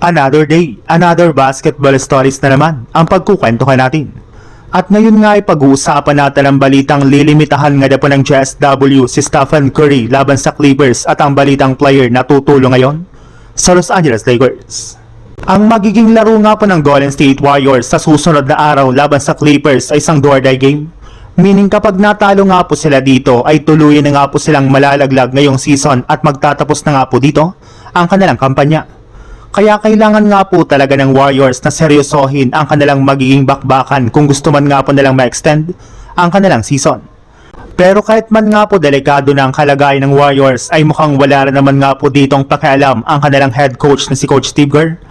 Another day, another basketball stories na naman ang pagkukwentuhan natin. At ngayon nga ay pag-uusapan natin ang balitang lilimitahan nga na po ng JSW si Stephen Curry laban sa Clippers at ang balitang player na tutulong ngayon sa Los Angeles Lakers. Ang magiging laro nga po ng Golden State Warriors sa susunod na araw laban sa Clippers ay isang do-or-die game. Meaning kapag natalo nga po sila dito ay tuluyan na nga po silang malalaglag ngayong season at magtatapos na nga po dito ang kanilang kampanya. Kaya kailangan nga po talaga ng Warriors na seryosohin ang kanilang magiging bakbakan kung gusto man nga po nilang ma-extend ang kanilang season. Pero kahit man nga po delikado na ang kalagayan ng Warriors ay mukhang wala rin naman nga po ditong pakialam ang kanilang head coach na si Coach Steve Kerr.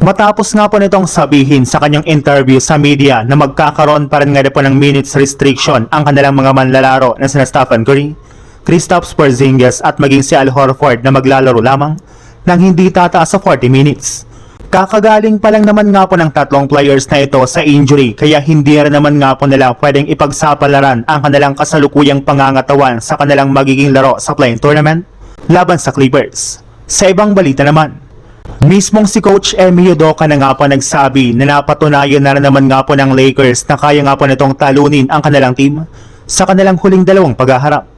Matapos nga po nitong sabihin sa kanyang interview sa media na magkakaroon pa rin nga po ng minutes restriction ang kanilang mga manlalaro na sina Stephen Curry, Kristaps Porzingis at maging si Al Horford na maglalaro lamang nang hindi tataas sa 40 minutes. Kakagaling pa lang naman nga po ng tatlong players na ito sa injury kaya hindi rin naman nga po nila pwedeng ipagsapalaran ang kanilang kasalukuyang pangangatawan sa kanilang magiging laro sa play-in tournament laban sa Clippers. Sa ibang balita naman, mismong si Coach Emi Udoka na nga po nagsabi na napatunayan na naman nga po ng Lakers na kaya nga po nitong talunin ang kanilang team sa kanilang huling dalawang paghaharap.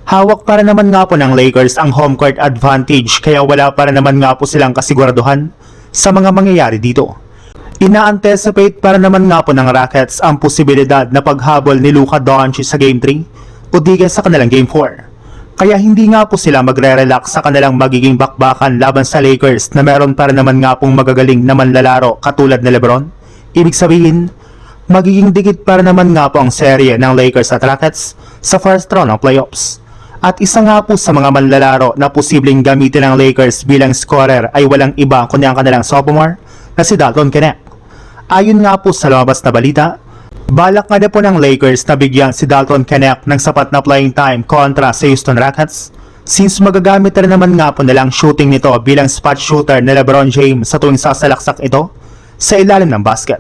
Hawak para naman nga po ng Lakers ang home court advantage kaya wala para naman nga po silang kasiguraduhan sa mga mangyayari dito. Ina-anticipate para naman nga po ng Rockets ang posibilidad na paghabol ni Luka Doncic sa Game 3 o di sa kanilang Game 4. Kaya hindi nga po sila magre-relax sa kanilang magiging bakbakan laban sa Lakers na meron para naman nga pong magagaling na manlalaro katulad ni LeBron. Ibig sabihin, magiging dikit para naman nga po ang serye ng Lakers at Rockets sa first round ng playoffs. At isa nga po sa mga manlalaro na posibleng gamitin ng Lakers bilang scorer ay walang iba kundi ang kanilang sophomore na si Dalton Knecht. Ayon nga po sa lumabas na balita, balak nga na po ng Lakers na bigyan si Dalton Knecht ng sapat na playing time kontra sa Houston Rockets since magagamit rin naman nga po nilang shooting nito bilang spot shooter ni LeBron James sa tuwing sasalaksak ito sa ilalim ng basket.